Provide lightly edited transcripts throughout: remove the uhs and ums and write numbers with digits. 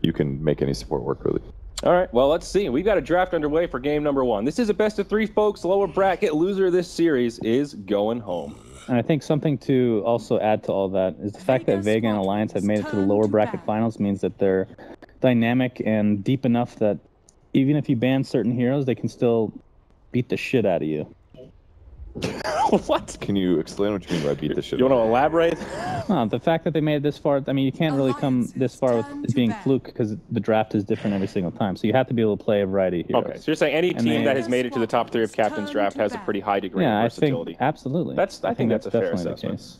you can make any support work, really. All right, well, let's see. We've got a draft underway for game number 1. This is a best of 3, folks. Lower bracket loser of this series is going home. And I think something to also add to all that is the fact that Vega and Alliance have made it to the lower bracket finals means that they're dynamic and deep enough that even if you ban certain heroes, they can still beat the shit out of you. What? Can you explain what you mean by beat the shit? You want to elaborate? The fact that they made it this far, I mean, you can't really come this far with it being fluke because the draft is different every single time. So you have to be able to play a variety of heroes. Okay, so you're saying any team that has made it to the top 3 of Captain's Draft has a pretty high degree of versatility. I think, absolutely. I think that's a fair definitely assessment. the case.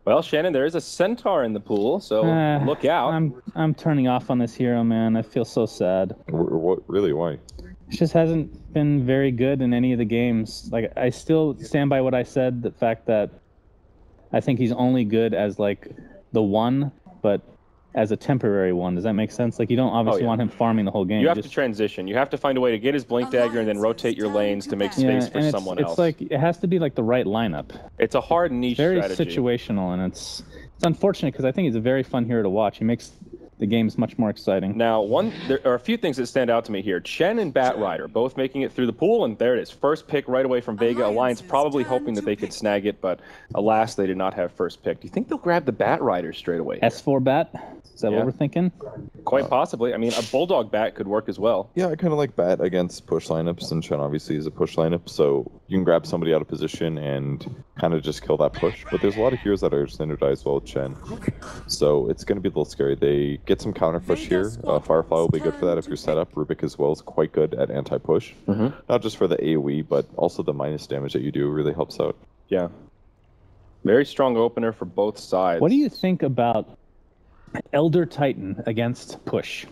Well, Shannon, there is a Centaur in the pool, so look out. I'm turning off on this hero, man. I feel so sad. What? Really? Why? It just hasn't been very good in any of the games. Like, I still stand by what I said, the fact that I think he's only good as, like, the 1, but as a temporary 1. Does that make sense? Like, you don't obviously want him farming the whole game. You have to transition. You have to find a way to get his Blink Dagger and then rotate your lanes to make space for someone else. It's like, it has to be, like, the right lineup. It's a hard niche strategy. Very situational, and it's unfortunate because I think he's a very fun hero to watch. He makes the game's much more exciting. Now, there are a few things that stand out to me here. Chen and Bat Rider both making it through the pool, and there it is. First pick right away from Vega. Alliance probably hoping that they could snag it, but alas, they did not have first pick. Do you think they'll grab the Bat Rider straight away? S4 Bat? Is that what we're thinking? Quite possibly. I mean, a Bulldog Bat could work as well. Yeah, I kind of like Bat against push lineups, and Chen obviously is a push lineup, so you can grab somebody out of position and kind of just kill that push. But there's a lot of heroes that are standardized well with Chen, so it's going to be a little scary. They get some counter push here. Firefly will be good for that if you're set up. Rubik as well is quite good at anti-push. Not just for the AoE, but also the minus damage that you do really helps out. Yeah. Very strong opener for both sides. What do you think about Elder Titan against push?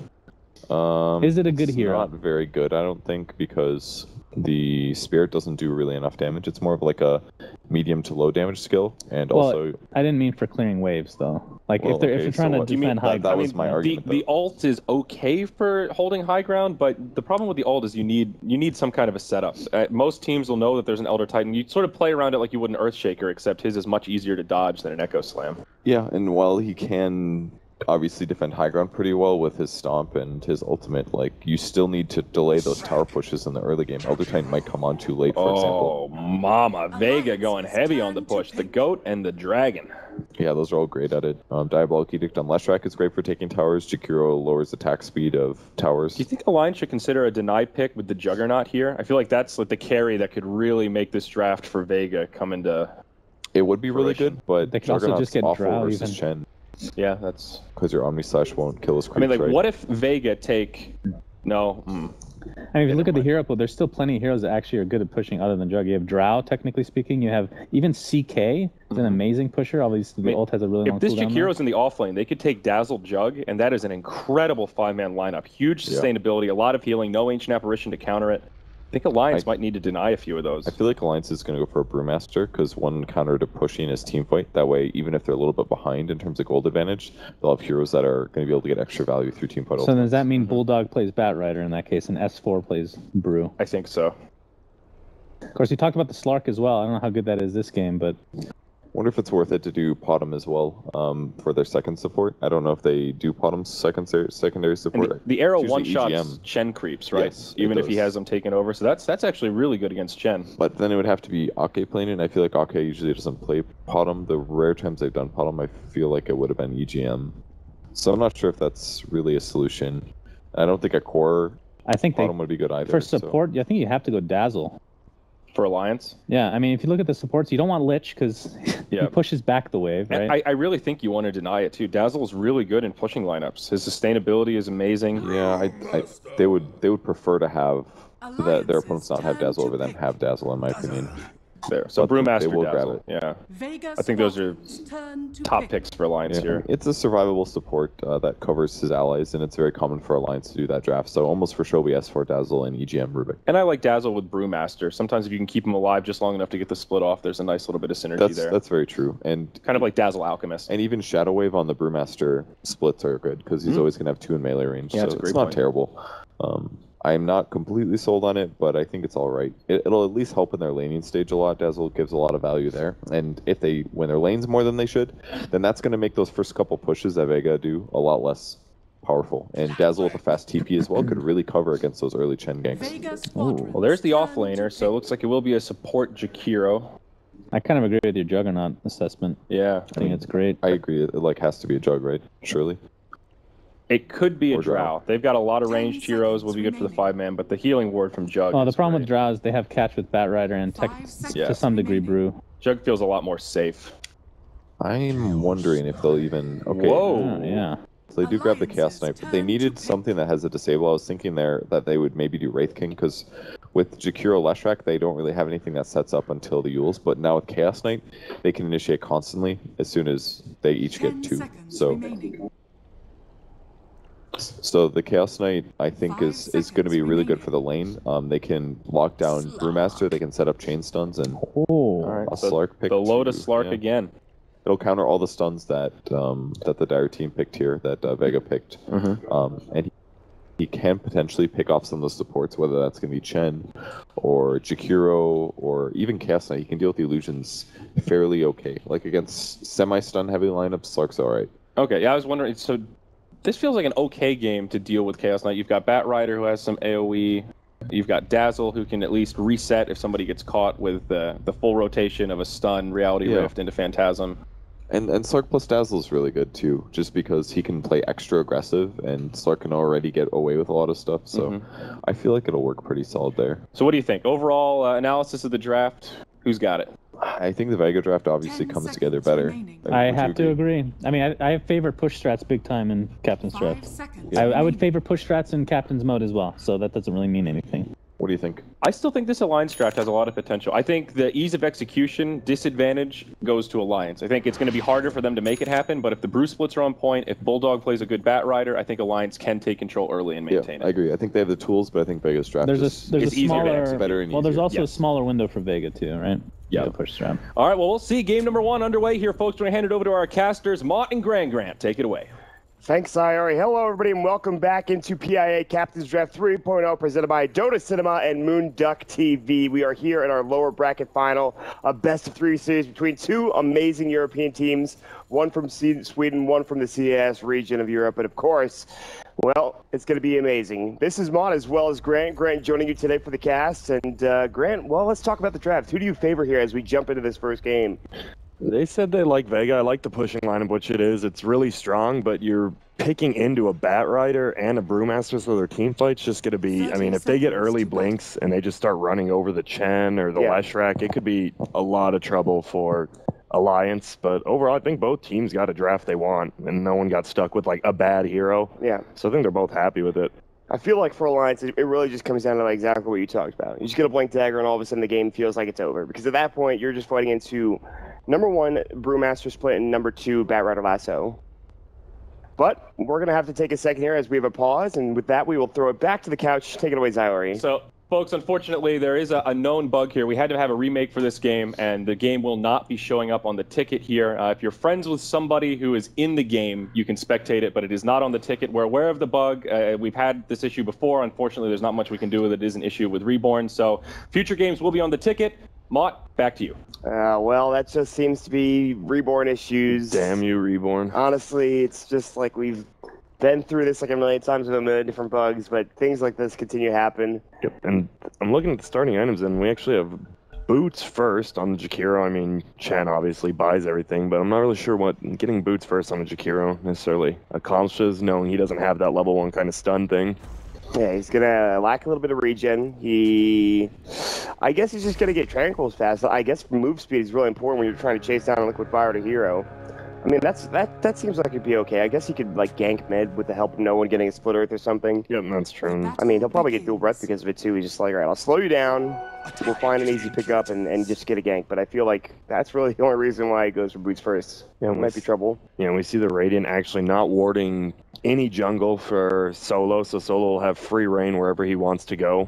Is it a good hero? Not very good, I don't think, because the Spirit doesn't do really enough damage. It's more of like a medium to low damage skill, and also... I didn't mean for clearing waves, though. Like, if you're trying to defend high ground... That was my argument, the ult is okay for holding high ground, but the problem with the ult is you need some kind of a setup. Most teams will know that there's an Elder Titan. You sort of play around it like you would an Earthshaker, except his is much easier to dodge than an Echo Slam. Yeah, and while he can obviously defend high ground pretty well with his stomp and his ultimate, like, you still need to delay those tower pushes in the early game. Elder Titan might come on too late, for example. Oh, mama. Vega going heavy on the push. The Goat and the Dragon. Yeah, those are all great at it. Diabolic Edict on Leshrac is great for taking towers. Jakiro lowers attack speed of towers. Do you think Alliance should consider a deny pick with the Juggernaut here? I feel like that's like the carry that could really make this draft for Vega come into It would be really good, but they could also just get awful Drow versus even. Chen. Yeah, that's... Because your Omni Slash won't kill his creeps, I mean, like, right? what if Vega take... No. I mean, if you look at the hero pool, there's still plenty of heroes that actually are good at pushing other than Jug. You have Drow, technically speaking. You have even CK, is an amazing pusher. Obviously, the ult has a really long cooldown. If this Jakiro's in the offlane, they could take Dazzle Jug, and that is an incredible 5-man lineup. Huge sustainability, a lot of healing, no Ancient Apparition to counter it. I think Alliance might need to deny a few of those. I feel like Alliance is going to go for a Brewmaster, because one counter to pushing is team fight. That way, even if they're a little bit behind in terms of gold advantage, they'll have heroes that are going to be able to get extra value through team fight. So does that mean Bulldog plays Bat Rider in that case, and S4 plays Brew? I think so. Of course, you talked about the Slark as well. I don't know how good that is this game, but... Wonder if it's worth it to do Potom as well for their second support. I don't know if they do Potom's secondary support. The arrow one-shots Chen creeps, right? Yes, even if he has them taken over. So that's actually really good against Chen. But then it would have to be Ake playing it, and I feel like Ake usually doesn't play Potom. The rare times they've done Potom, I feel like it would have been EGM. So I'm not sure if that's really a solution. I don't think a core Potom would be good either. For support, I think you have to go Dazzle. For Alliance? Yeah, I mean, if you look at the supports, you don't want Lich because he pushes back the wave, right? And I really think you want to deny it, too. Dazzle is really good in pushing lineups. His sustainability is amazing. Yeah, they would prefer to have their opponents not have Dazzle over them have Dazzle, in my opinion. There. So Brewmaster they will Dazzle. grab it. Yeah. I think those are top picks for Alliance here. It's a survivable support that covers his allies, and it's very common for Alliance to do that draft. So almost for sure we S4 Dazzle and EGM Rubik. And I like Dazzle with Brewmaster. Sometimes if you can keep him alive just long enough to get the split off, there's a nice little bit of synergy there. That's very true. And kind of like Dazzle Alchemist. And even Shadow Wave on the Brewmaster splits are good because he's always going to have 2 in melee range. Yeah, so it's not terrible. I'm not completely sold on it, but I think it's all right. It'll at least help in their laning stage a lot. Dazzle gives a lot of value there. And if they win their lanes more than they should, then that's going to make those first couple pushes that Vega do a lot less powerful. And Dazzle with a fast TP as well could really cover against those early Chen ganks. Vega Squadron. Well, there's the offlaner, so it looks like it will be a support Jakiro. I kind of agree with your Juggernaut assessment. Yeah. I think it's great. I agree. It like has to be a Jug, right? Surely. It could be a Or Drow. Drow. They've got a lot of ranged heroes, will be good for the 5-man, but the healing ward from Jug. Oh, the is problem great. with Drow is they have catch with Batrider and tech, 5 seconds Yeah. to some degree Brew. Jug feels a lot more safe. I'm wondering if they'll even. Okay. Whoa. Oh, yeah. So they do grab the Chaos Knight, but they needed something that has a disable. I was thinking there that they would maybe do Wraith King, because with Jakiro Leshrac, they don't really have anything that sets up until the Yules, but now with Chaos Knight, they can initiate constantly as soon as they each 10 get 2. seconds So remaining. the Chaos Knight, I think, is going to be really good for the lane. They can lock down Brewmaster, they can set up chain stuns, and Oh. All right, a so Slark pick the Lotus too, Slark yeah. again. It'll counter all the stuns that that the Dire team picked here, that Vega picked. And he can potentially pick off some of the supports, whether that's going to be Chen or Jakiro or even Chaos Knight. He can deal with the illusions fairly okay. Like against semi-stun heavy lineups, Slark's alright. Okay, yeah, I was wondering, so this feels like an okay game to deal with Chaos Knight. You've got Batrider, who has some AoE. You've got Dazzle, who can at least reset if somebody gets caught with the full rotation of a stun, Reality Yeah. Rift into Phantasm. And Slark plus Dazzle is really good too, just because he can play extra aggressive, and Slark can already get away with a lot of stuff. So I feel like it'll work pretty solid there. So what do you think? Overall analysis of the draft, who's got it? I think the Vega draft obviously 10 comes together seconds better. remaining. I Would you have to agree. I mean, I favor push strats big time in Captain's 5 draft. seconds I would remaining. favor push strats in Captain's mode as well, so that doesn't really mean anything. What do you think? I still think this Alliance draft has a lot of potential. I think the ease of execution disadvantage goes to Alliance. I think it's going to be harder for them to make it happen, but if the Brew splits are on point, if Bulldog plays a good Batrider, I think Alliance can take control early and maintain I it. agree. I think they have the tools, but I think Vega's draft There's is a it's easier to smaller. execute. better and Well, there's easier. also a Yes. smaller window for Vega too, right? Yeah. Push strat. All right, well, we'll see. Game number 1 underway here, folks. We're going to hand it over to our casters, Mott and Grant. Take it away. Thanks, Iori. Hello, everybody, and welcome back into PIA Captain's Draft 3.0, presented by Dota Cinema and Moonduck TV. We are here in our lower bracket final, a best-of-3 series between 2 amazing European teams, one from Sweden, one from the CIS region of Europe, and of course, well, it's going to be amazing. This is Mon as well as Grant. Grant joining you today for the cast, and Grant, well, let's talk about the draft. Who do you favor here as we jump into this first game? They said they like Vega. I like the pushing lineup, which it is. It's really strong, but you're picking into a Batrider and a Brewmaster, so their team fight's just going to be, I mean, if they get early blinks and they just start running over the Chen or the Leshrac, it could be a lot of trouble for Alliance. But overall, I think both teams got a draft they want, and no one got stuck with, like, a bad hero. Yeah. So I think they're both happy with it. I feel like for Alliance, it really just comes down to like exactly what you talked about. You just get a blink dagger, and all of a sudden the game feels like it's over. Because at that point, you're just fighting into number 1, Brewmaster split, and number 2, Batrider Lasso. But we're going to have to take a second here as we have a pause, and with that, we will throw it back to the couch. Take it away, Zyori. So, folks, unfortunately, there is a known bug here. We had to have a remake for this game, and the game will not be showing up on the ticket here. If you're friends with somebody who is in the game, you can spectate it, but it is not on the ticket. We're aware of the bug. We've had this issue before. Unfortunately, there's not much we can do with it. It is an issue with Reborn, so future games will be on the ticket. Mott, back to you. Well, that just seems to be Reborn issues. Damn you, Reborn. Honestly, it's just like we've been through this like a million times with a million different bugs, but things like this continue to happen. Yep, and I'm looking at the starting items, and we actually have boots first on the Jakiro. I mean, Chen obviously buys everything, but I'm not really sure what getting boots first on the Jakiro necessarily accomplishes, knowing he doesn't have that level 1 kind of stun thing. Yeah, he's gonna lack a little bit of regen. I guess he's just gonna get tranquils fast. I guess move speed is really important when you're trying to chase down a liquid fire to hero. I mean, that seems like it'd be okay. I guess he could like gank mid with the help of no one getting a split earth or something. Yep, that's true. I mean, he'll probably get dual breath because of it too. He's just like, all right, I'll slow you down. We'll find an easy pickup and just get a gank. But I feel like that's really the only reason why he goes for boots first. Yeah, It might be trouble. Yeah, we see the Radiant actually not warding any jungle for Solo, so Solo will have free reign wherever he wants to go,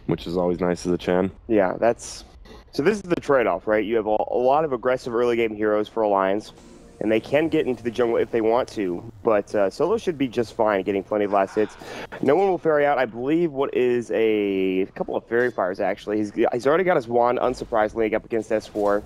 which is always nice as a Chen. Yeah, so this is the trade-off, right? You have a lot of aggressive early game heroes for Alliance. and they can get into the jungle if they want to. But Solo should be just fine, getting plenty of last hits. No one will ferry out, I believe, what is a couple of fairy fires, actually. He's already got his wand, unsurprisingly, up against S4.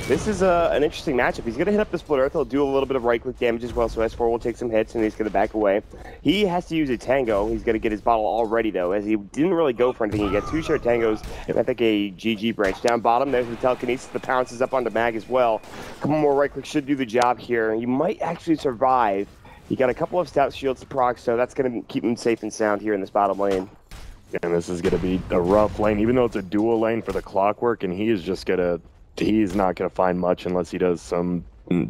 This is an interesting matchup. He's going to hit up the Split Earth. He'll do a little bit of right-click damage as well, so S4 will take some hits, and he's going to back away. He has to use a Tango. He's going to get his bottle already, though, as he didn't really go for anything. He got 2 shared Tangos, and I think a GG branch. Down bottom, there's the telekinesis. The pounces up onto Mag as well. A couple more right-clicks should do the job here. You might actually survive. He got a couple of stout shields to proc, so that's going to keep him safe and sound here in this bottom lane. And this is going to be a rough lane, even though it's a dual lane for the Clockwork, and he's not going to find much unless he does some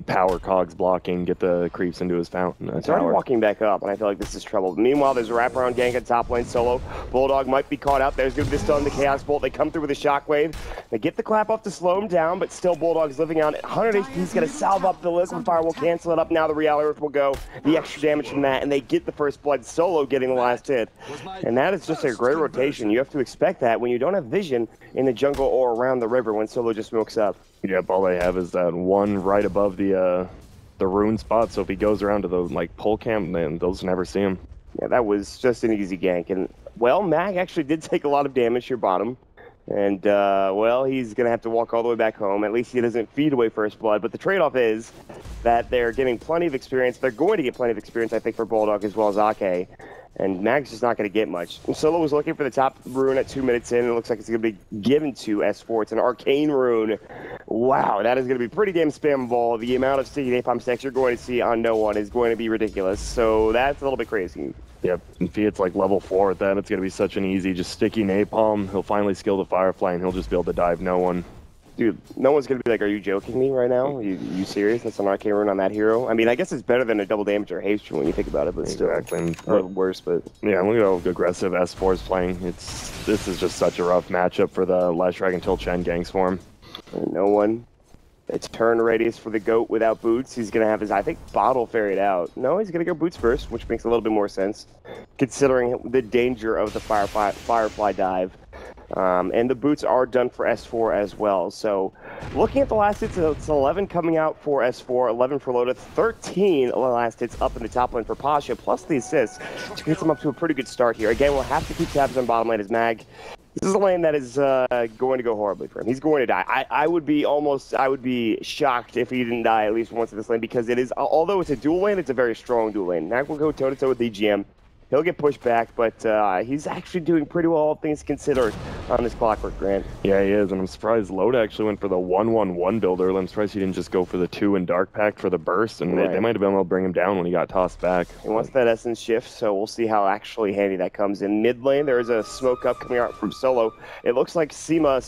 power cogs blocking, get the creeps into his fountain. He's already walking back up, and I feel like this is trouble. Meanwhile, there's a wraparound gank at top lane solo. Bulldog might be caught out. There's going to be the stun, the Chaos Bolt. They come through with a shockwave. They get the clap off to slow him down, but still Bulldog's living on 100 HP. He's going to salve up the liquid fire. Will cancel it up. Now the Real Earth will go. The extra damage from that, and they get the first blood. Solo getting the last hit. And that is just a great rotation. You have to expect that when you don't have vision in the jungle or around the river when Solo just smokes up. Yep, all they have is that one right above the rune spot, so if he goes around to the pole camp, then they'll just never see him. Yeah, that was just an easy gank. And, well, Mag actually did take a lot of damage here bottom. And, well, he's going to have to walk all the way back home. At least he doesn't feed away first blood. But the trade-off is that they're getting plenty of experience. They're going to get plenty of experience, I think, for Bulldog as well as Ake. And Mag's just not going to get much. Solo was looking for the top rune at 2 minutes in, and it looks like it's going to be given to S4. It's an arcane rune. Wow, that is going to be pretty damn spammable. The amount of sticky napalm stacks you're going to see on no one is going to be ridiculous. So that's a little bit crazy. Yep, if he hits level 4 at that, it's going to be such an easy, just sticky napalm. He'll finally skill the Firefly, and he'll just be able to dive no one. Dude, no one's going to be like, are you joking me right now? Are you serious? That's an arcane rune on that hero? I mean, I guess it's better than a double damage or haste when you think about it, but still. Exactly. Or worse, but... Yeah, look at how aggressive S4 is playing. This is just such a rough matchup for the Last Dragon till Chen ganks for him. No one. It's turn radius for the GOAT without boots. He's going to have his, I think, bottle ferried out. No, he's going to go boots first, which makes a little bit more sense, considering the danger of the Firefly dive. And the boots are done for S4 as well. So looking at the last hits, it's 11 coming out for S4, 11 for Loda, 13 last hits up in the top lane for Pasha, plus the assists, which gets him up to a pretty good start here. Again, we'll have to keep tabs on bottom lane as Mag. This is a lane that is going to go horribly for him. He's going to die. I would be shocked if he didn't die at least once in this lane, because it is, although it's a dual lane, it's a very strong dual lane. Mag will go toe-to-toe with EGM. He'll get pushed back, but he's actually doing pretty well, all things considered, on this Clockwork Grand. Yeah, he is, and I'm surprised Loda actually went for the 1-1-1 build early. I'm surprised he didn't just go for the 2 in Dark Pact for the burst, and they might have been able to bring him down when he got tossed back. He wants that essence shift, so we'll see how actually handy that comes in. Mid lane, there is a smoke up coming out from Solo. It looks like Sielma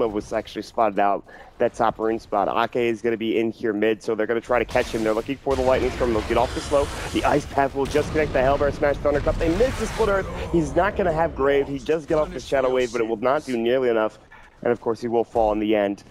was actually spotted out that top rune spot. Ake is going to be in here mid, so they're going to try to catch him. They're looking for the lightning storm. They'll get off the slow. The ice path will just connect the Hellbear Smash Thunderclap. They miss the Split Earth. He's not going to have Grave. He does get off the Shadow Wave, but it will not do nearly enough. And of course, he will fall in the end,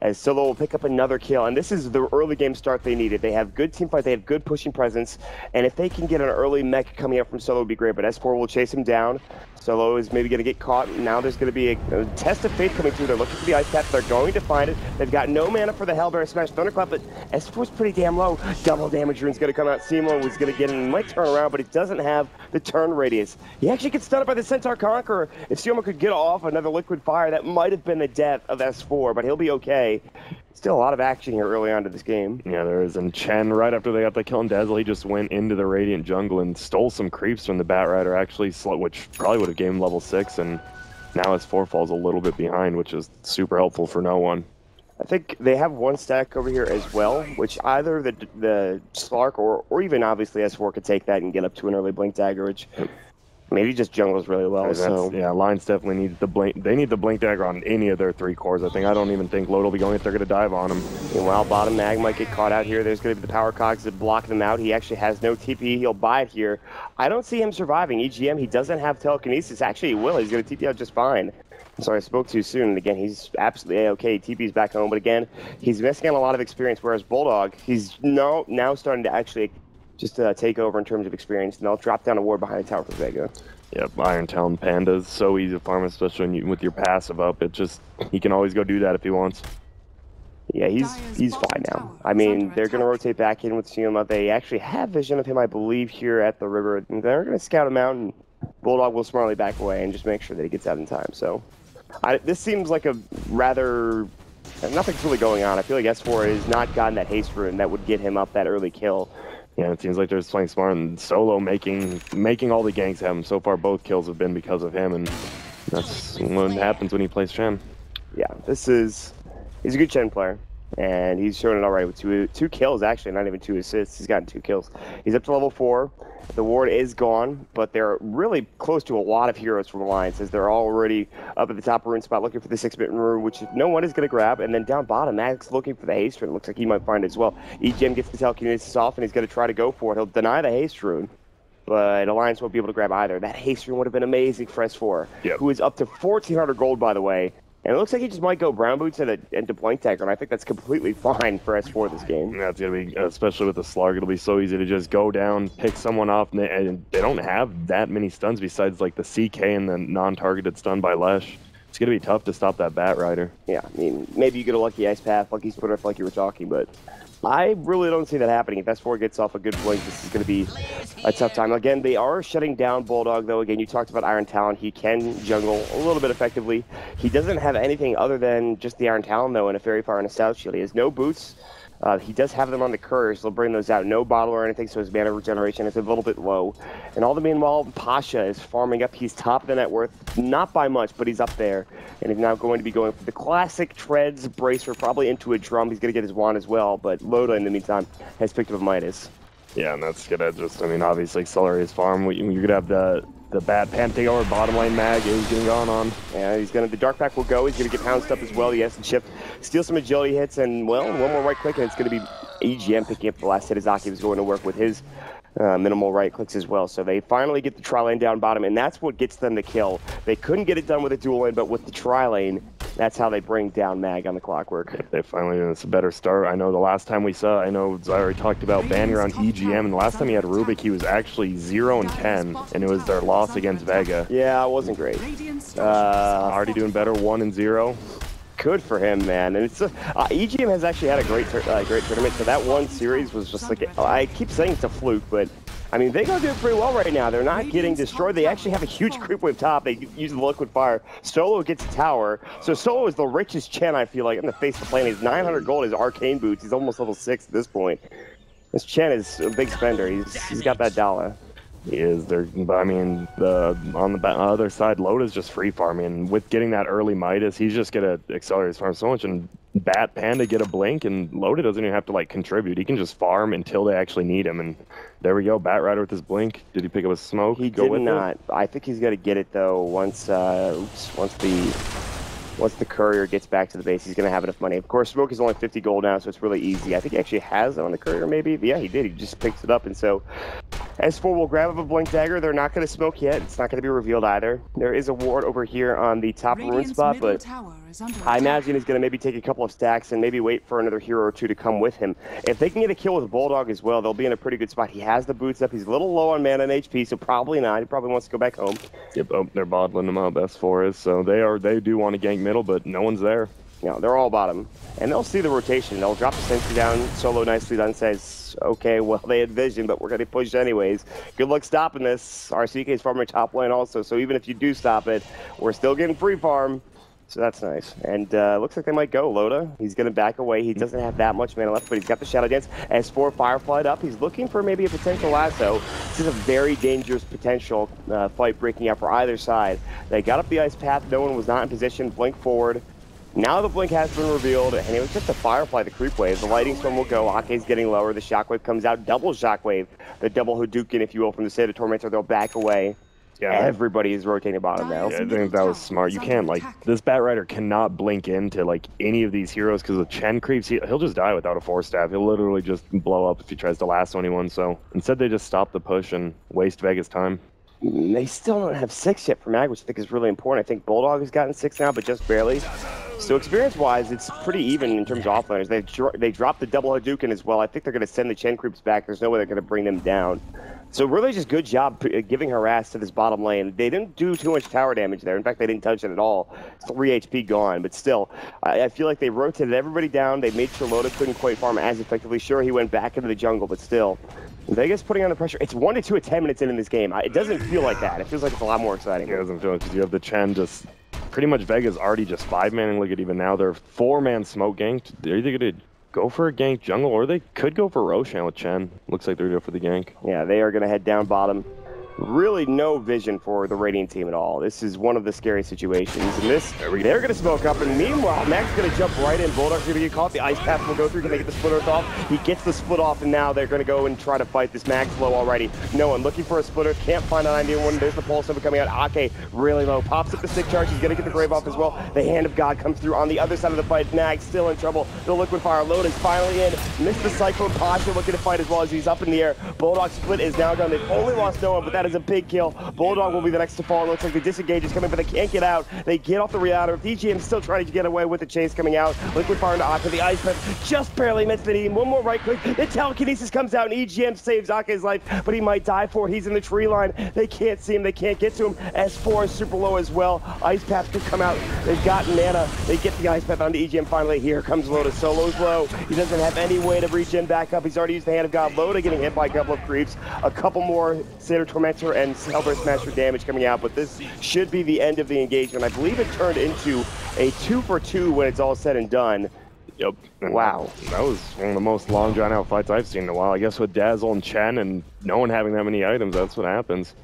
as Solo will pick up another kill. And this is the early game start they needed. They have good team fight. They have good pushing presence. And if they can get an early mech coming up from Solo, it would be great. But S4 will chase him down. Solo is maybe going to get caught. Now there's going to be a test of fate coming through. They're looking for the ice path. They're going to find it. They've got no mana for the Hellbear Smash Thunderclap, but S4's pretty damn low. Double damage rune's going to come out. Simo was going to get in. He might turn around, but he doesn't have the turn radius. He actually gets stunned by the Centaur Conqueror. If Simo could get off another liquid fire, that might have been the death of S4, but he'll be okay. Still a lot of action here early on to this game. Yeah, there is. And Chen, right after they got the kill on Dazzle, he just went into the Radiant jungle and stole some creeps from the Bat Rider, actually, which probably would have gave him level 6. And now S4 falls a little bit behind, which is super helpful for no one. I think they have one stack over here as well, which either the Slark or even obviously S4 could take that and get up to an early Blink Dagger, which maybe just jungles really well. So yeah, Lions definitely need the blink. They need the Blink Dagger on any of their 3 cores. I don't even think Loda will be going if they're going to dive on him. Meanwhile, bottom Mag might get caught out here. There's going to be the power cogs that block them out. He actually has no TP. He'll buy it here. I don't see him surviving. EGM, he doesn't have telekinesis. Actually, he will. He's going to TP out just fine. I'm sorry, I spoke too soon. And again, he's absolutely okay. TP's back home, but again, he's missing out on a lot of experience. Whereas Bulldog, he's now starting to actually just take over in terms of experience, and they'll drop down a ward behind the tower for Vega. Yep, Iron Talon Panda is so easy to farm, especially with your passive up. He can always go do that if he wants. Yeah, he's fine now. I mean, they're going to rotate back in with Sioma. They actually have vision of him, I believe, here at the river. And they're going to scout him out, and Bulldog will smartly back away and just make sure that he gets out in time. So this seems like a rather... Nothing's really going on. I feel like S4 has not gotten that haste rune that would get him up that early kill. Yeah, it seems like they're just playing smart, and Solo making all the ganks happen. So far, both kills have been because of him, and that's what happens when he plays Chen. Yeah, he's a good Chen player, and he's showing it all right with two kills, actually, not even 2 assists. He's gotten 2 kills. He's up to level 4. The ward is gone, but they're really close to a lot of heroes from Alliance, as they're already up at the top rune spot looking for the 6-bit rune, which no one is going to grab. And then down bottom, Mag's looking for the haste rune. Looks like he might find it as well. EGM gets the telekinesis off, and he's going to try to go for it. He'll deny the haste rune, but Alliance won't be able to grab either. That haste rune would have been amazing for S4, who is up to 1,400 gold, by the way. And it looks like he just might go brown boots into blank dagger, and I think that's completely fine for S4 this game. Yeah, it's going to be, especially with the Slug, it'll be so easy to just go down, pick someone off, and they don't have that many stuns besides like the CK and the non-targeted stun by Lesh. It's going to be tough to stop that Bat Rider. Yeah, I mean, maybe you get a lucky Ice Path, lucky Splitter, like you were talking, but I really don't see that happening. If S4 gets off a good blink, this is going to be a tough time. Again, they are shutting down Bulldog, though. Again, you talked about Iron Talon. He can jungle a little bit effectively. He doesn't have anything other than just the Iron Talon, though, and a Fairy Fire and a Stout Shield. He has no boots. He does have them on the courier, so they'll bring those out. No bottle or anything, so his mana regeneration is a little bit low. And all the meanwhile, Pasha is farming up. He's top of the net worth, not by much, but he's up there. And he's now going to be going for the classic Treads Bracer, probably into a drum. He's going to get his wand as well, but Loda, in the meantime, has picked up a Midas. Yeah, and that's going to just, I mean, obviously accelerate his farm. You're going to have the Bat Pan take over, bottom lane Mag is getting gone on. Yeah, the Dark Pack will go. He's going to get pounced up as well. He has to shift, steal some agility hits, and, well, one more right click, and it's going to be EGM picking up the last hit. Izaki was going to work with his minimal right clicks as well. So they finally get the tri-lane down bottom, and that's what gets them the kill. They couldn't get it done with a dual lane, but with the tri-lane, that's how they bring down Mag on the clockwork. They finally, it's a better start. I know the last time we saw, I know Zyri talked about banning on EGM, and the last time he had Rubik, he was actually 0-10, and it was their loss against Vega. Yeah, it wasn't great. Already doing better, 1-0. Good for him, man. And it's EGM has actually had a great tournament. So that one series was just like, I keep saying it's a fluke, but I mean, Vega are doing pretty well right now. They're not getting destroyed. They actually have a huge creep wave top. They use the liquid fire. Solo gets a tower. So Solo is the richest Chen, I feel like, in the face of the planet. He's 900 gold. His arcane boots. He's almost level 6 at this point. This Chen is a big spender. He's got that dollar. He is. But I mean, on the other side, Loda's just free farming. With getting that early Midas, he's just gonna accelerate his farm so much. And Bat Panda get a blink, and Loda doesn't even have to like contribute. He can just farm until they actually need him. And there we go, Bat Rider with his blink. Did he pick up a smoke? He did not. I think he's gonna get it though. Once the courier gets back to the base, he's going to have enough money. Of course, smoke is only 50 gold now, so it's really easy. I think he actually has it on the courier, maybe. But yeah, he did. He just picks it up. And so S4 will grab up a blink dagger. They're not going to smoke yet. It's not going to be revealed either. There is a ward over here on the top rune spot, but I imagine he's going to maybe take a couple of stacks and maybe wait for another hero or two to come with him. If they can get a kill with Bulldog as well, they'll be in a pretty good spot. He has the boots up. He's a little low on mana and HP, so probably not. He probably wants to go back home. Yep, they're bottling him up, S4 is. So they do want to gank middle, but no one's there. No, they're all bottom. And they'll see the rotation. They'll drop the sentry down. Solo nicely done says, okay, well, they had vision, but we're going to push anyways. Good luck stopping this. RCK is farming top lane also, so even if you do stop it, we're still getting free farm. So that's nice. And looks like they might go. Loda, he's going to back away. He doesn't have that much mana left, but he's got the Shadow Dance. S4 Fireflied up. He's looking for maybe a potential lasso. This is a very dangerous potential fight breaking out for either side. They got up the ice path. No one was not in position. Blink forward. Now the blink has been revealed, and it was just a Firefly, the creep wave. The Lighting Storm will go. Ake's getting lower. The Shockwave comes out. Double Shockwave. The double Hadouken, if you will, from the State of Tormentor. They'll back away. Yeah, everybody is rotating bottom now. Yeah, I think that was smart. You can't, like, this Bat Rider cannot blink into, like, any of these heroes because with Chen creeps, he'll just die without a Force Staff. He'll literally just blow up if he tries to lasso anyone. So instead, they just stop the push and waste Vega's time. They still don't have 6 yet for Mag, which I think is really important. I think Bulldog has gotten 6 now, but just barely. So experience-wise, it's pretty even in terms of offlaners. They dropped the double Hadouken as well. I think they're going to send the Chen creeps back. There's no way they're going to bring them down. So really just good job giving harass to this bottom lane. They didn't do too much tower damage there. In fact, they didn't touch it at all. 3 HP gone, but still, I feel like they rotated everybody down. They made sure Loda couldn't quite farm as effectively. Sure, he went back into the jungle, but still. Vegas putting on the pressure. It's 1-2 at 10 minutes in this game. It doesn't feel like that. It feels like it's a lot more exciting. It doesn't feel like because you have the Chen just... Pretty much Vega's already just 5-manning. Look at even now, they're 4-man smoke ganked. They're either going to go for a gank jungle, or they could go for Roshan with Chen. Looks like they're going for the gank. Yeah, they are going to head down bottom. Really no vision for the Radiant team at all. This is one of the scary situations. And they're going to smoke up. And meanwhile, Mac's going to jump right in. Bulldog's going to get caught. The ice path will go through. Can they get the split earth off? He gets the split off, and now they're going to go and try to fight this Mac's low already. No one looking for a splitter. Can't find an ideal. There's the pulse of it coming out. Ake really low. Pops up the stick charge. He's going to get the grave off as well. The hand of God comes through on the other side of the fight. Mag still in trouble. The liquid fire load is finally in. Missed the cyclone. Pasha looking to fight as well as he's up in the air. Bulldog split is now gone. They've only lost no one, but that is a big kill. Bulldog will be the next to fall. Looks like the disengage is coming, but they can't get out. They get off the reactor. EGM still trying to get away with the chase coming out. Liquid fire into Ake. The ice path just barely missed the team. One more right click. The telekinesis comes out, and EGM saves Ake's life, but he might die for it. He's in the tree line. They can't see him. They can't get to him. S4 is super low as well. Ice path could come out. They've got Nana. They get the ice path onto EGM finally. Here comes Loda. Solo's low. He doesn't have any way to regen back up. He's already used the hand of God. Loda getting hit by a couple of creeps. A couple more Satyr Tormentor and Hellburst Smasher damage coming out, but this should be the end of the engagement. I believe it turned into a 2-for-2 when it's all said and done. Yep. And wow. That was one of the most long drawn-out fights I've seen in a while. I guess with Dazzle and Chen and no one having that many items, that's what happens.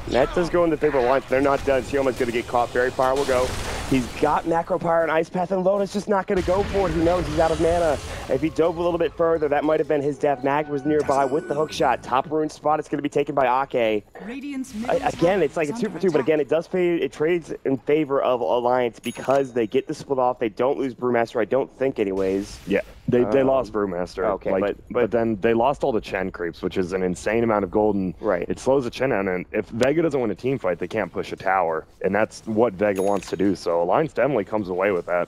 That does go in the favor of Alliance. They're not done. Sioma's going to get caught. Fairy Fire will go. He's got Macro Pyre and Ice Path, and Loda's just not going to go for it. He knows he's out of mana. If he dove a little bit further, that might have been his death. Mag was nearby with the hook shot. Top rune spot, it's going to be taken by Ake. Again, it's like a 2-for-2, but again, it does pay. It trades in favor of Alliance because they get the split off. They don't lose Brewmaster, I don't think, anyways. Yeah, they lost Brewmaster. Okay, but then they lost all the Chen creeps, which is an insane amount of gold. And right. It slows the Chen down, and if Vega doesn't win a team fight, they can't push a tower, and that's what Vega wants to do. So Alliance definitely comes away with that.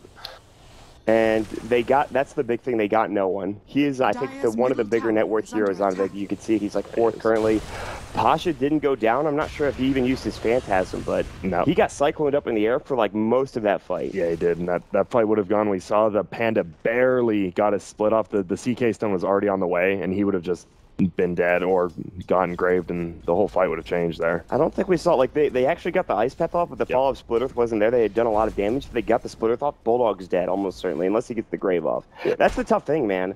And that's the big thing, they got no one. He is, I think, one of the bigger net worth heroes on Vega. You can see he's like 4th currently. Pasha didn't go down. I'm not sure if he even used his Phantasm, but no. He got cycloned up in the air for like most of that fight. Yeah, he did, and that fight would have gone. We saw the Panda barely got a split off. The CK stone was already on the way, and he would have just been dead or gotten graved, and the whole fight would have changed there. I don't think we saw, like, they actually got the ice path off, but the follow-up split earth wasn't there. They had done a lot of damage. They got the split earth off. Bulldog's dead, almost certainly, unless he gets the grave off. Yeah. That's the tough thing, man.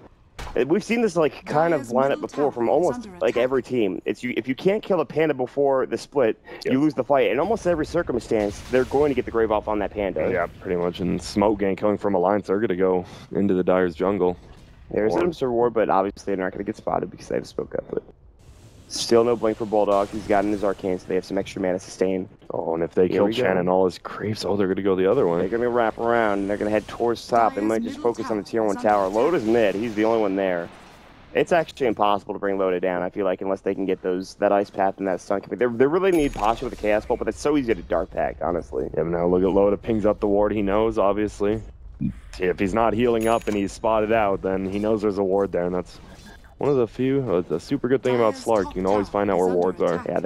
We've seen this, like, kind of lineup before from almost, like, every team. It's if you can't kill a Panda before the split, you lose the fight. In almost every circumstance, they're going to get the grave off on that Panda. Yeah, pretty much. And smoke gang coming from Alliance, they're going to go into the Dyer's jungle. There's an reward, but obviously they're not going to get spotted because they have spoke up. But still no blink for Bulldog. He's got in his arcane, so they have some extra mana sustain. Oh, and if they kill Chen and all his creeps, they're going to go the other way. They're going to wrap around, and they're going to head towards top. They might just focus on the tier 1 tower. Loda's mid. He's the only one there. It's actually impossible to bring Loda down, I feel like, unless they can get that ice path and that stun. They really need Pasha with a chaos bolt, but it's so easy to dark pack, honestly. Yeah, but now look at Loda pings up the ward. He knows, obviously. If he's not healing up and he's spotted out, then he knows there's a ward there, and that's one of the few. The super good thing about Slark, you can always find out where wards are. Yeah,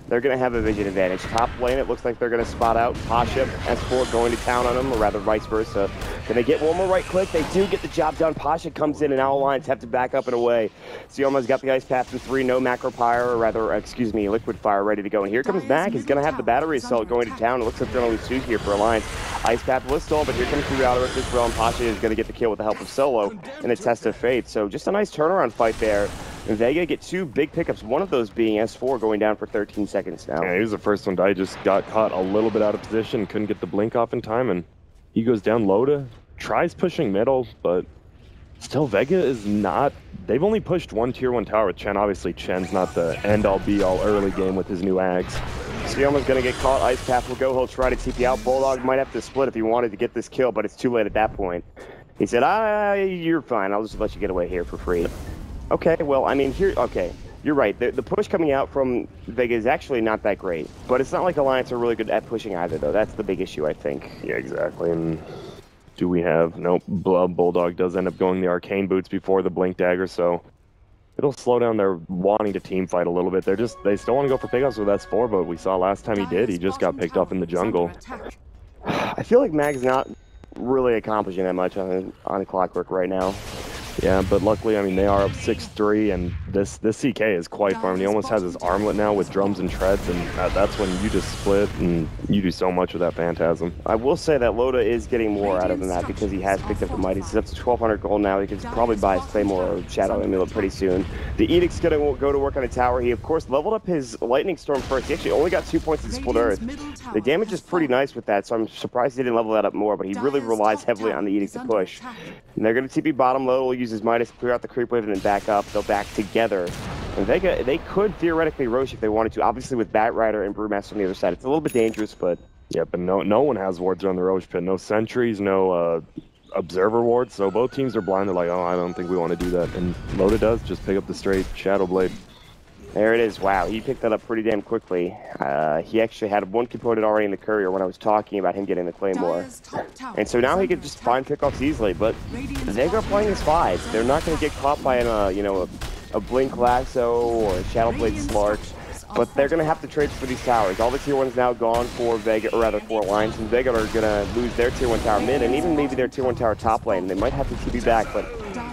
they're going to have a vision advantage. Top lane, it looks like they're going to spot out Pasha, S4 going to town on him, or rather vice versa. Can they get one more right click? They do get the job done. Pasha comes in, and now Alliance have to back up and away. Sioma's got the ice path in 3, no macro pyre, or rather, excuse me, liquid fire ready to go. And here comes Mac. He's going to have the battery assault going to town. It looks like they're going to lose 2 here for Alliance. Ice path will stall, but here comes the router of this realm. Pasha is going to get the kill with the help of Solo in a test of fate. So just a nice turnaround fight there. And Vega get 2 big pickups, one of those being S4 going down for 13 seconds now. Yeah, he was the first one to die. Just got caught a little bit out of position, couldn't get the blink off in time, and he goes down. Loda tries pushing middle, but still Vega is not... They've only pushed 1 tier 1 tower with Chen. Obviously, Chen's not the end-all be-all early game with his new Ags. Sioma's going to get caught. Ice Path will go. He'll try to TP out. Bulldog might have to split if he wanted to get this kill, but it's too late at that point. He said, you're fine. I'll just let you get away here for free. Okay, well, I mean, you're right. The push coming out from Vega is actually not that great. But it's not like Alliance are really good at pushing either, though. That's the big issue, I think. Yeah, exactly. And do we have... Nope, Bulldog does end up going the Arcane Boots before the Blink Dagger, so It'll slow down their wanting to team fight a little bit. They still want to go for pickups with S4, but we saw last time he did, he just got picked up in the jungle. I feel like Mag's not really accomplishing that much on Clockwork right now. Yeah, but luckily, I mean, they are up 6-3, and this CK is quite farmed. He almost has his armlet now with drums and treads, and that's when you just split, and you do so much with that Phantasm. I will say that Loda is getting more out of him that because he has picked up the Mighty. He's up to 1,200 gold now. He can probably buy his Claymore or Shadow Amulet pretty soon. The Edict's going to go to work on the tower. He, of course, leveled up his Lightning Storm first. He actually only got 2 points in Split Earth. The damage is pretty nice with that, so I'm surprised he didn't level that up more, but he really relies heavily on the Edict to push. And they're going to TP bottom. Loda will use his Midas to clear out the creep wave and then back up. They'll back together. And Vega, they could theoretically Roche if they wanted to. Obviously, with Bat Rider and Brewmaster on the other side, it's a little bit dangerous, but... Yeah, but no one has wards on the Roche pit. No sentries, no observer wards, so both teams are blind. They're like, oh, I don't think we want to do that. And Loda does just pick up the straight Shadow Blade. There it is. Wow, he picked that up pretty damn quickly. He actually had one component already in the courier when I was talking about him getting the Claymore. And so now he can just find pickoffs easily, but Vega are playing his 5. They're not going to get caught by a Blink Lasso or a Shadow Blade Slark, but they're going to have to trade for these towers. All the tier 1's now gone for Vega, or rather for Alliance, and Vega are going to lose their tier 1 tower mid, and even maybe their tier 1 tower top lane. They might have to TP back, but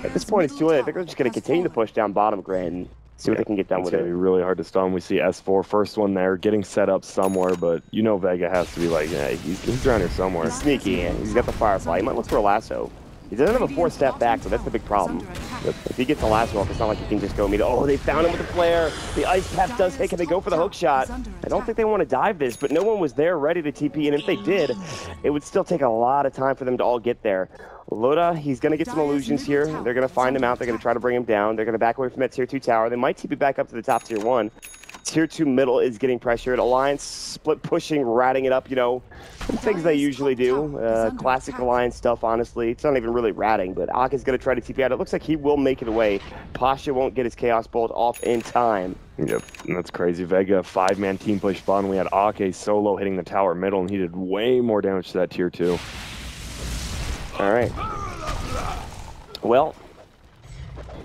at this point it's too late. I think they're just going to continue to push down bottom grid and see what they can get done with it. It's going to be really hard to stun. We see S4, first one there, getting set up somewhere, but you know Vega has to be like, yeah, he's around here somewhere. He's sneaky, and he's got the Firefly. He might look for a lasso. He doesn't have a 4-step back, so that's the big problem. If he gets a lasso off, it's not like he can just go meet. Oh, they found him with the flare. The Ice Path does hit. Can they go for the hook shot? I don't think they want to dive this, but no one was there ready to TP, and if they did, it would still take a lot of time for them to all get there. Loda, he's going to get some illusions here. They're going to find him out. They're going to try to bring him down. They're going to back away from that tier 2 tower. They might TP back up to the top tier 1. Tier 2 middle is getting pressured. Alliance split pushing, ratting it up, things they usually do. Classic Alliance stuff, honestly. It's not even really ratting, but Ak is going to try to TP out. It looks like he will make it away. Pasha won't get his Chaos Bolt off in time. Yep, and that's crazy. Vega, 5-man team push fun. We had Ake solo hitting the tower middle, and he did way more damage to that tier 2. All right. Well,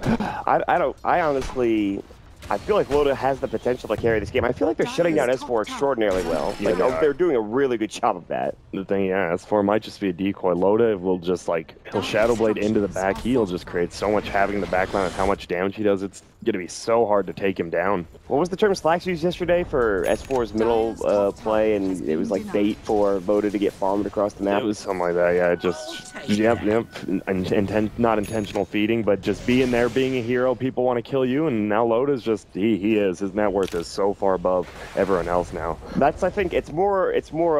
I honestly, I feel like Loda has the potential to carry this game. I feel like they're shutting down S4 extraordinarily well. Yeah, they're doing a really good job of that. The thing, yeah, S4 might just be a decoy. Loda will just he'll Shadow Blade into the back. He'll just create so much havoc in the backline with how much damage he does. It's going to be so hard to take him down. What was the term Slacks used yesterday for S4's middle play, and it was like bait for Loda to get farmed across the map? It was something like that, yeah. Not intentional feeding, but just being there, being a hero. People want to kill you, and now Loda's just, he is. His net worth is so far above everyone else now. That's, I think, it's more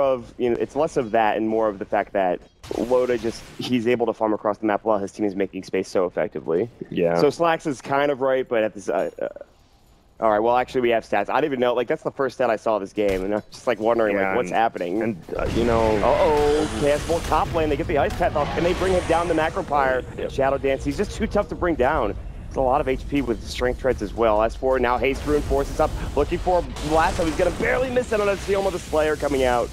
of, it's less of that and more of the fact that Loda he's able to farm across the map while his team is making space so effectively. Yeah. So Slacks is kind of right, but at this, all right, well, actually, we have stats. I didn't even know, that's the first stat I saw this game, and I'm just, wondering, what's happening. And, Uh-oh, Chaos Bolt top lane, they get the Ice Path off. Can they bring him down the Macro Pyre? Yep. Shadow Dance, he's just too tough to bring down. It's a lot of HP with Strength Treads as well. S4 now Haste Rune forces up, looking for Lasso. He's going to barely miss it on a Seal with the Slayer coming out.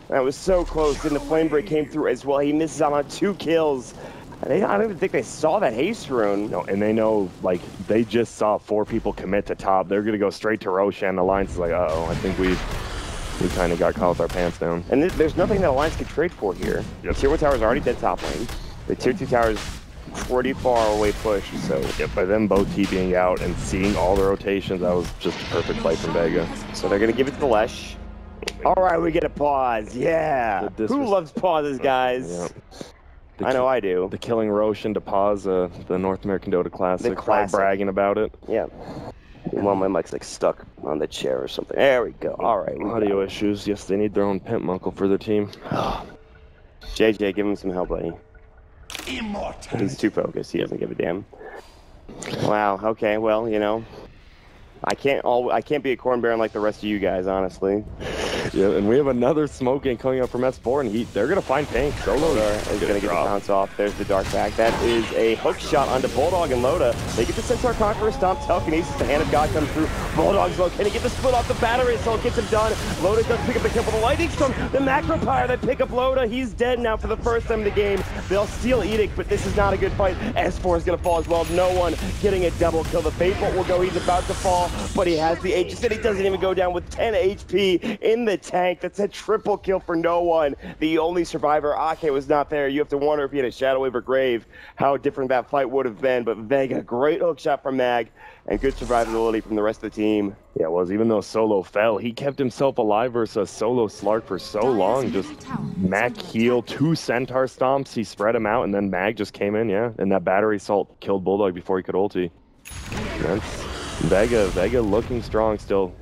That was so close, and the Flame Break came through as well. He misses out on 2 kills. I don't even think they saw that Haste Rune. No, and they know, they just saw 4 people commit to top. They're going to go straight to Roshan. And Alliance is like, uh-oh, I think we kind of got caught with our pants down. And there's nothing that Alliance can trade for here. Yep. The Tier 1 tower is already dead top lane. The Tier 2 tower is pretty far away push, so... Yep, by them both TPing out and seeing all the rotations, that was just a perfect play from Vega. So they're going to give it to the Lesh. All right, we get a pause. Yeah. Who loves pauses, guys? Yeah. I know I do. The killing Roshan to pause the North American Dota Classic. The classic. Bragging about it. Yeah. Well, my mic's stuck on the chair or something. There we go. All right. Audio issues. Yes, they need their own pimp muckle for their team. JJ, give him some help, buddy. He's too focused. He doesn't give a damn. Wow. Okay. Well, I can't be a corn baron like the rest of you guys, honestly. Yeah, and we have another smoke game coming up from S4, and they're going to find Pink. Solo is going to get the bounce off. There's the Dark Pack. That is a hook shot onto Bulldog and Loda. They get the Centaur Conqueror, Stomp, Telekinesis, the Hand of God comes through. Bulldog's low. Can he get the split off the battery assault? Gets him done. Loda does pick up the kill for the lightning storm. The macro power, they pick up Loda. He's dead now for the first time in the game. They'll steal Edict, but this is not a good fight. S4 is going to fall as well. No one getting a double kill. The Fateful will go. He's about to fall, but he has the Aegis, and he doesn't even go down with 10 HP in the tank. That's a triple kill for no one. The only survivor, Ake, was not there. You have to wonder if he had a Shadow Wave or Grave, how different that fight would have been. But Vega, great hook shot from Mag, and good survivability from the rest of the team. Yeah, it was. Even though Solo fell, he kept himself alive versus a solo Slark for so long. Just Mac heal, 2 Centaur stomps, he spread him out, and then Mag just came in, yeah. And that battery assault killed Bulldog before he could ulti. That's Vega looking strong still.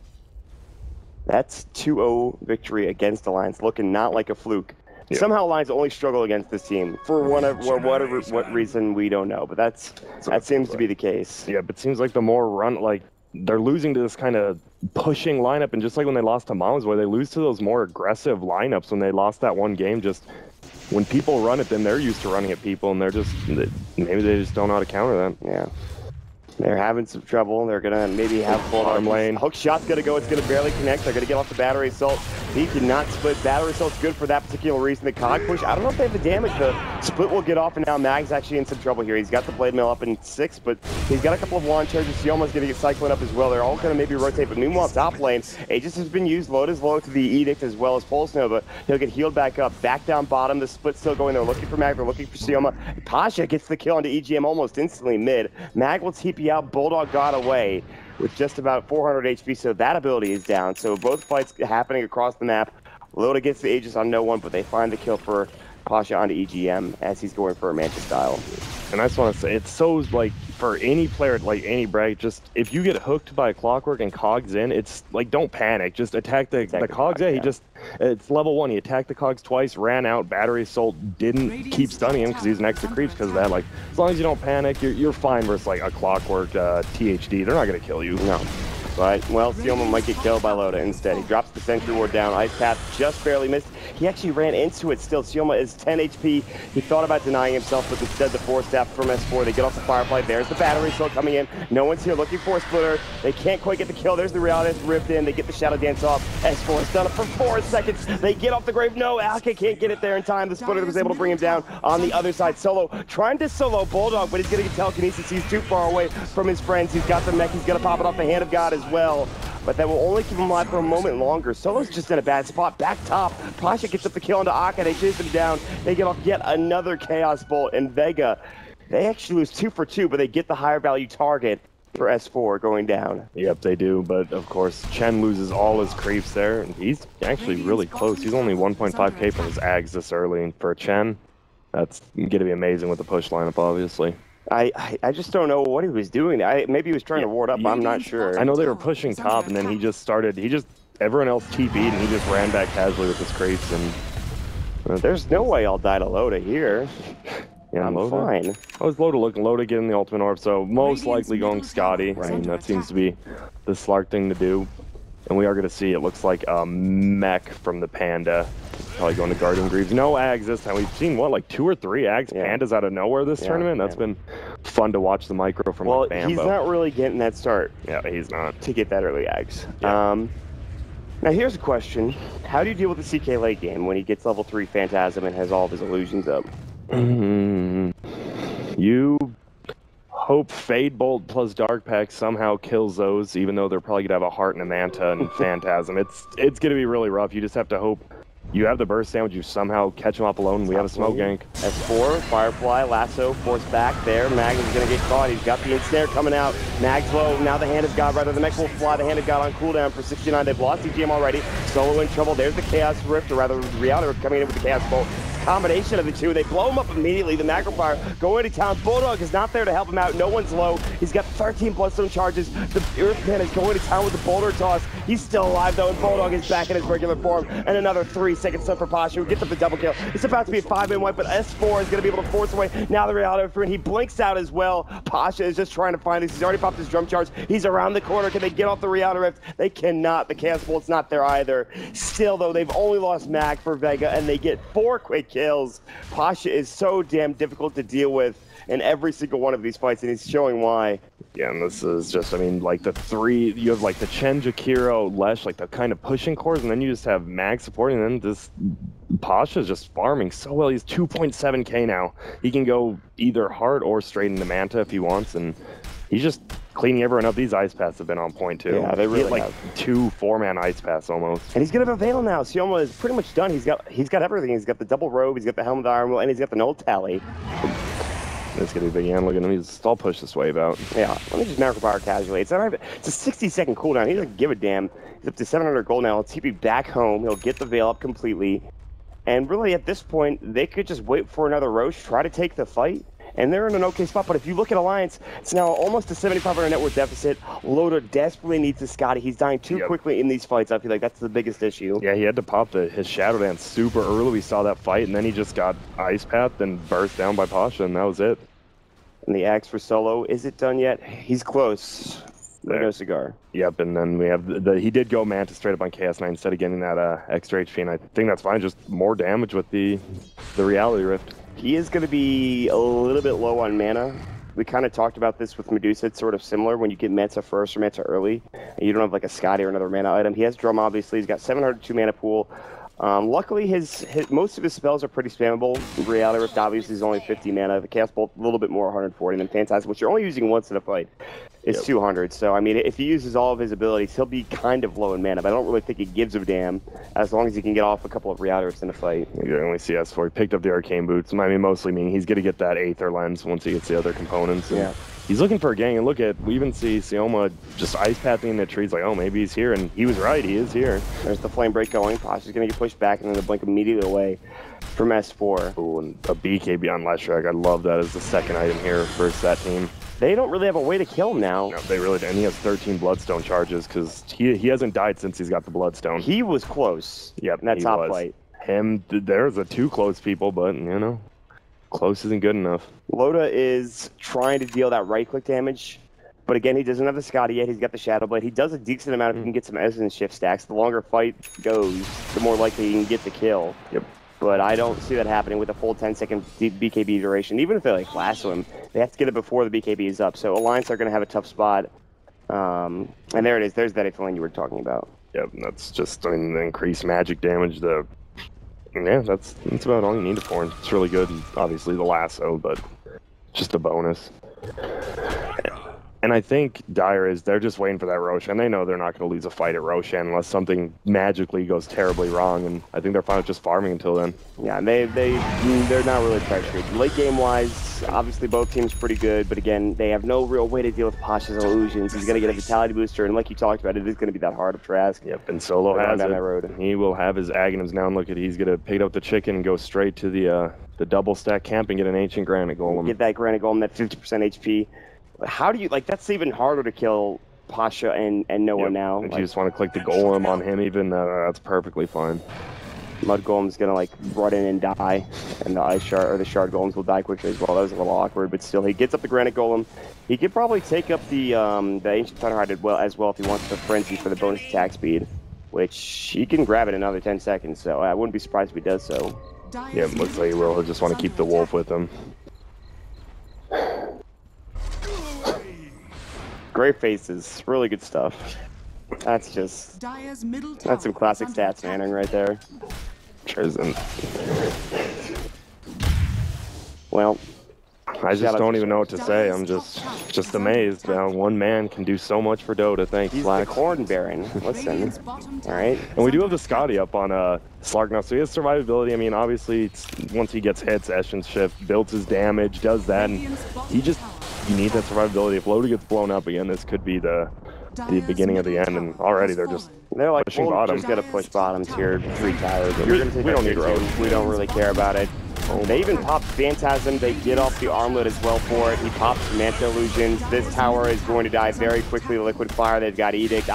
That's 2-0 victory against Alliance, looking not like a fluke. Yeah. Somehow Alliance only struggle against this team for what reason we don't know, but that seems to be the case. Yeah, but it seems like the more run, like they're losing to this kind of pushing lineup, and just like when they lost to Mama's Boy, they lose to those more aggressive lineups when they lost that one game. Just when people run it, then they're used to running at people, and maybe they just don't know how to counter that. Yeah. They're having some trouble. They're going to maybe have full arm lane. Hook shot's going to go. It's going to barely connect. They're going to get off the battery assault. He cannot split. Battery assault's good for that particular reason. The cog push, I don't know if they have the damage. The split will get off, and now Mag's actually in some trouble here. He's got the blade mail up in 6, but he's got a couple of wand charges. Sioma's going to get cycling up as well. They're all going to maybe rotate, but meanwhile, top lane, Aegis has been used. Loda's low to the Edict as well as Pulse Nova. He'll get healed back up. Back down bottom. The split's still going. They're looking for Mag. They're looking for Sioma. Pasha gets the kill onto EGM almost instantly mid. Mag will TP out. Bulldog got away with just about 400 HP, so that ability is down. So both fights happening across the map. Loda gets the Aegis on no one, but they find the kill for Pasha onto EGM as he's going for a Manta style. And I just want to say, it's so, like, for any player, like any brag, just if you get hooked by Clockwork and Cogs in, it's like, don't panic. Just attack the Cogs. Yeah, it's level 1. He attacked the Cogs twice, ran out, battery assault, didn't keep stunning him because he's next to creeps because of that. Like, as long as you don't panic, you're fine versus like a Clockwork THD. They're not going to kill you. No. But, well, Sioma might get killed by Loda instead. He drops the Sentry Ward down. Ice Path just barely missed. He actually ran into it still. Sioma is 10 HP. He thought about denying himself, but instead the Force Staff from S4. They get off the Firefly. There's the battery still coming in. No one's here looking for a splitter. They can't quite get the kill. There's the Reality ripped in. They get the Shadow Dance off. S4 is done it for 4 seconds. They get off the grave. No, Alka can't get it there in time. The splitter was able to bring him down on the other side. Solo trying to solo Bulldog, but he's going to get telekinesis. He's too far away from his friends. He's got the mech. He's going to pop it off the Hand of God as well. But that will only keep him alive for a moment longer. Solo's just in a bad spot. Back top, Pasha gets up the kill onto Aka. They chase him down. They get off yet another Chaos Bolt. And Vega, they actually lose 2 for 2, but they get the higher value target for S4 going down. Yep, they do. But of course, Chen loses all his creeps there. And he's actually really close. He's only 1.5k from his Ags this early. And for Chen, that's going to be amazing with the push lineup, obviously. I just don't know what he was doing. Maybe he was trying to ward up, I'm not sure. I know they were pushing top, and then he just started, everyone else TP'd, and he just ran back casually with his creeps, and... there's no way I'll die to Loda here. Yeah, I'm Loda. fine. I was Loda looking. Loda getting the ultimate orb, so most likely going Scotty. I mean, that seems to be the Slark thing to do. And we are going to see, it looks like a mech from the Panda. Probably going to Guardian Greaves. No Ags this time. We've seen, what, like 2 or 3 Ags Pandas out of nowhere this tournament? That's been fun to watch the micro from Bambo. Well, he's not really getting that start. Yeah, he's not. To get that early Ags. Yeah. Now here's a question. How do you deal with the CK late game when he gets level 3 Phantasm and has all of his illusions up? You hope Fade Bolt plus Dark Pack somehow kills those, even though they're probably going to have a Heart and a Manta and Phantasm. It's going to be really rough. You just have to hope you have the burst sandwich, you somehow catch him up alone. We have a smoke gank. S4, Firefly, Lasso, force back there. Mag is going to get caught. He's got the ensnare coming out. Mag's low. Now the Hand of God, rather the mech will fly. The Hand of God on cooldown for 69. They've lost EGM already. Solo in trouble. There's the Chaos Rift, or rather Reality Rift coming in with the Chaos Bolt. Combination of the two. They blow him up immediately. The macro fire going to town. Bulldog is not there to help him out. No one's low. He's got 13 bloodstone charges. The Earthman is going to town with the boulder toss. He's still alive though, and Bulldog is back in his regular form. And another 3-second stun for Pasha, who gets up the double kill. It's about to be a 5-man wipe, but S4 is going to be able to force away. Now the Reality Rift, and he blinks out as well. Pasha is just trying to find this. He's already popped his drum charge. He's around the corner. Can they get off the Reality Rift? They cannot. The Chaos Bolt's not there either. Still though, they've only lost Mag for Vega, and they get 4 quick kills. Pasha is so damn difficult to deal with in every single one of these fights, and he's showing why. Yeah, and this is just, I mean, like the three, you have like the Chen, Jakiro, Lesh, like the kind of pushing cores, and then you just have Mag supporting, and then this Pasha's just farming so well. He's 2.7k now. He can go either hard or straight into Manta if he wants, and he's just cleaning everyone up. These ice paths have been on point too. Yeah, they really like have. 2 4-man ice paths almost. And he's gonna have a Veil now. Sioma is pretty much done. He's got everything. He's got the double robe, he's got the helmet of the iron will, and he's got the null tally. It's gonna be big hand. Look at him. He's all push this wave out. Yeah, let me just macro power casually. It's a 60-second cooldown. He doesn't give a damn. He's up to 700 gold now. He'll TP back home. He'll get the Veil up completely. And really, at this point, they could just wait for another Roche, try to take the fight, and they're in an okay spot. But if you look at Alliance, it's now almost a 7,500 net worth deficit. Loda desperately needs the Scotty. He's dying too quickly in these fights. I feel like that's the biggest issue. Yeah, he had to pop his Shadow Dance super early. We saw that fight, and then he just got Ice Path and burst down by Pasha, and that was it. And the axe for Solo, is it done yet? He's close. There goes Cigar. Yep, and then we have he did go Manta straight up on KS9 instead of getting that extra HP, and I think that's fine. Just more damage with the Reality Rift. He is going to be a little bit low on mana. We kind of talked about this with Medusa. It's sort of similar when you get Manta first or Manta early, and you don't have like a Scotty or another mana item. He has Drum, obviously. He's got 702 mana pool. Luckily, his most of his spells are pretty spammable. Reality Rift obviously is only 50 mana. The Chaos Bolt a little bit more, 140. And then Phantasm, which you're only using once in a fight, is 200. So I mean, if he uses all of his abilities, he'll be kind of low in mana. But I don't really think he gives a damn as long as he can get off a couple of Reality Rifts in a fight. You only see S4. He picked up the Arcane Boots. I mean, mostly meaning he's going to get that Aether Lens once he gets the other components. And he's looking for a gang. And look at, we even see Sioma just ice pathing in the trees like, oh, maybe he's here. And he was right. He is here. There's the Flame Break going. Pasha's going to get pushed back and then the blink immediately away from S4. Ooh, and a BKB on Leshrac. I love that as the second item here versus that team. They don't really have a way to kill him now. No, they really don't. And he has 13 Bloodstone charges because he hasn't died since he's got the Bloodstone. He was close. Yep, in that top fight. There's the two close people, but, you know, close isn't good enough. Loda is trying to deal that right-click damage, but again, he doesn't have the Scotty yet. He's got the Shadow Blade. He does a decent amount if he can get some Essence Shift stacks. The longer fight goes, the more likely he can get the kill. Yep. But I don't see that happening with a full 10-second BKB duration. Even if they like lasso him, they have to get it before the BKB is up. So Alliance are going to have a tough spot. And there it is. There's that lane you were talking about. Yep, that's just, I mean, the increased magic damage. Yeah, that's about all you need it for. It's really good. Obviously the lasso, but just a bonus. And I think Dire they're just waiting for that Roshan. They know they're not going to lose a fight at Roshan unless something magically goes terribly wrong, and I think they're fine with just farming until then. Yeah, and they're not really pressured. Late game wise, obviously both teams pretty good, but again, they have no real way to deal with Pasha's illusions. He's going to get a Vitality booster, and like you talked about, it is going to be that hard of Trask. Yep, and Solo has down it. That road. He will have his Aghanims now, and look at he's going to pick up the chicken and go straight to the double stack camp and get an Ancient Granite Golem. Get that Granite Golem, that 50% HP. How do you, like, that's even harder to kill Pasha and Noah now. If you just want to click the Golem on him even, that's perfectly fine. Mud Golem's going to, like, run in and die, and the Ice Shard, or the Shard Golems will die quickly as well. That was a little awkward, but still, he gets up the Granite Golem. He could probably take up the Ancient Thunderhide as well if he wants the Frenzy for the bonus attack speed, which he can grab in another 10 seconds, so I wouldn't be surprised if he does so. Yeah, it looks like he will. He'll just want to keep the Wolf with him. Great faces, really good stuff. That's just, that's some classic stats manning right there. Isn't. Well, I just don't even know what to say. I'm just amazed how one man can do so much for Dota. Thanks, he's Flax. the Corn Baron. Listen, all right. And we do have the Scotty up on Slark now, so he has survivability. I mean, obviously, once he gets hits, Essence Shift, builds his damage, does that, and you need that survivability. If Loda gets blown up again, this could be the beginning of the end, and already they're like, pushing we'll bottom. just got to push bottoms here 3 towers. We don't need Road. We don't really care about it. They even pop Phantasm. They get off the Armlet as well for it. He pops Manta Illusions. This tower is going to die very quickly. Liquid Fire, they've got Edict.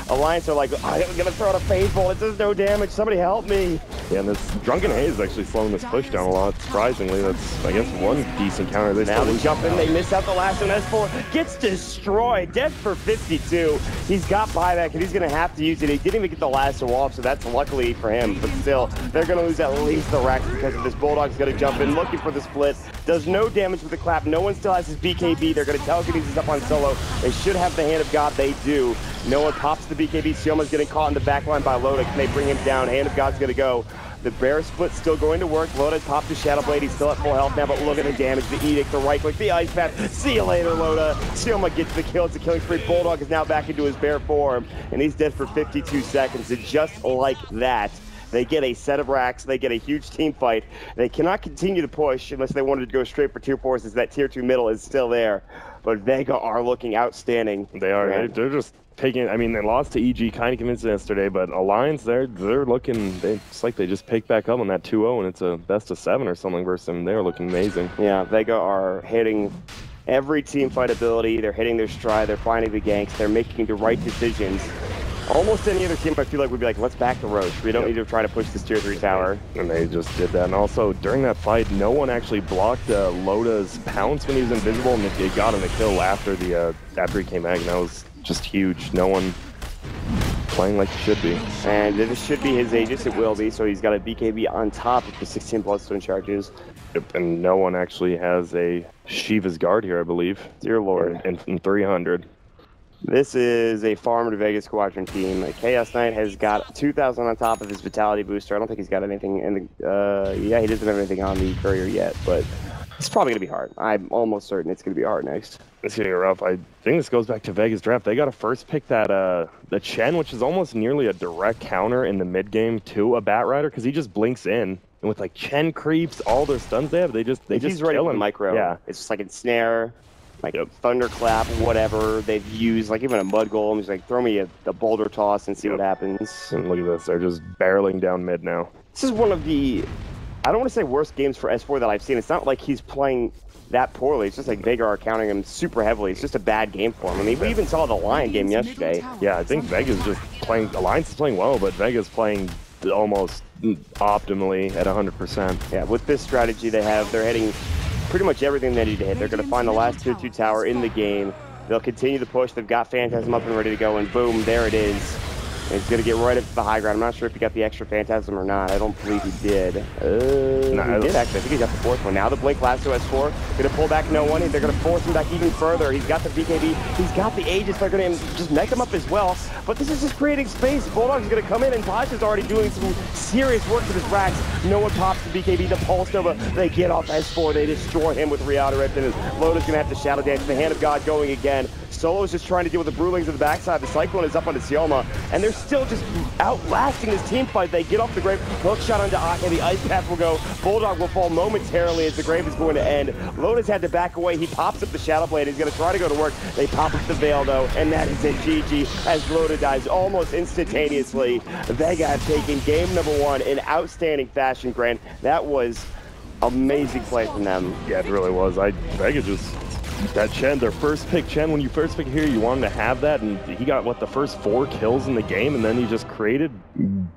Alliance are like, I'm going to throw out a Faithful. It does no damage. Somebody help me. Yeah, and this Drunken Haze is actually slowing this push down a lot. Surprisingly, that's, I guess, one decent counter. Now they jump in, they miss out the last one. S4 gets destroyed. Dead for 52. He's got buyback, and he's going to have to use it. He didn't even get the last one off, so that's luckily for him. But still, they're going to lose at least the racks because of this. Bulldog's going to jump in, looking for the split. Does no damage with the clap. No one still has his BKB. They're going to telekinesis up on solo. They should have the Hand of God. They do. No one pops the BKB. Sioma's getting caught in the backline by Loda. Can they bring him down? Hand of God's going to go. The bear split still going to work. Loda popped the Shadow Blade. He's still at full health now, but look at the damage. The Edict, the right click, the Ice Path. See you later, Loda. Sioma gets the kill. It's a killing spree. Bulldog is now back into his bear form, and he's dead for 52 seconds. And just like that, they get a set of racks. They get a huge team fight. They cannot continue to push unless they wanted to go straight for tier 4, since that tier 2 middle is still there. But Vega are looking outstanding. They are. Yeah. They're just taking, I mean, they lost to EG kind of convincing yesterday, but Alliance, they're looking, it's like they just picked back up on that 2-0, and it's a best of 7 or something versus them. They're looking amazing. Yeah, Vega are hitting every team fight ability. They're hitting their stride. They're finding the ganks. They're making the right decisions. Almost any other team, I feel like, would be like, let's back the Roche. We don't need to try to push this tier 3 tower. And they just did that. And also, during that fight, no one actually blocked Loda's pounce when he was invisible, and it got him a kill after he came back, and that was just huge. No one playing like he should be. And this should be his Aegis. It will be. So he's got a BKB on top of the 16 bloodstone charges. Yep, and no one actually has a Shiva's Guard here, I believe. Dear Lord. In 300. This is a farm to Vega Squadron team. Chaos Knight has got 2,000 on top of his Vitality booster. I don't think he's got anything in the... yeah, he doesn't have anything on the courier yet, but it's probably going to be hard. I'm almost certain it's going to be hard next. It's going to be rough. I think this goes back to Vega's draft. They got to first pick that the Chen, which is almost nearly a direct counter in the mid game to a Bat Rider, because he just blinks in. And with like Chen creeps, all their stuns they have, they just he's ready kill for him. Micro. Yeah, it's just like ensnare, like a thunderclap, whatever they've used, like even a mud golem. He's like, throw me a boulder toss and see what happens. And look at this, they're just barreling down mid now. This is one of the, I don't want to say worst games for S4 that I've seen. It's not like he's playing that poorly. It's just like Vega are counting him super heavily. It's just a bad game for him. I mean, we even saw the Lion game yesterday. Yeah, I think Vega's just playing, Alliance is playing well, but Vega's playing almost optimally at 100%. Yeah, with this strategy they have, they're hitting pretty much everything they need to hit. They're going to find the last tier 2 tower in the game. They'll continue the push. They've got Phantasm up and ready to go, and boom, there it is. And he's going to get right up to the high ground. I'm not sure if he got the extra Phantasm or not. I don't believe he did. No, he did, actually. I think he got the 4th one. Now the Blink Lasso S4. Going to pull back no one. They're going to force him back even further. He's got the BKB. He's got the Aegis. They're going to just mech him up as well. But this is just creating space. Bulldog's going to come in, and Tosh is already doing some serious work with his racks. No one pops the BKB. The Pulse Nova. They get off S4. They destroy him with Reautorect. And Loda's going to have to Shadow Dance. The Hand of God going again. Solo's just trying to deal with the Brewlings at the backside. The Cyclone is up onto Sioma, and they're still just outlasting this team fight. They get off the Grave, hook shot onto Ake, the Ice Path will go. Bulldog will fall momentarily as the Grave is going to end. Loda's had to back away. He pops up the Shadow Blade. He's going to try to go to work. They pop up the Veil, though, and that is it. GG, as Loda dies almost instantaneously. Vega have taken game number 1 in outstanding fashion, Grant. That was amazing play from them. Yeah, it really was. Vega just... That Chen, their first pick, Chen, when you first pick here, you wanted to have that, and he got, what, the first 4 kills in the game, and then he just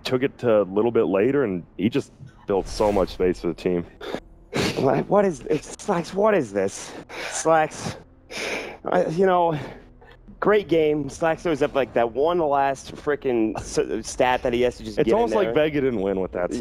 took it to a little bit later, and he just built so much space for the team. What is this? Slacks, what is this? Slacks, you know, great game. Slacks was up like that one last freaking stat that he has to just get in there. It's almost like Vega didn't win with that stat.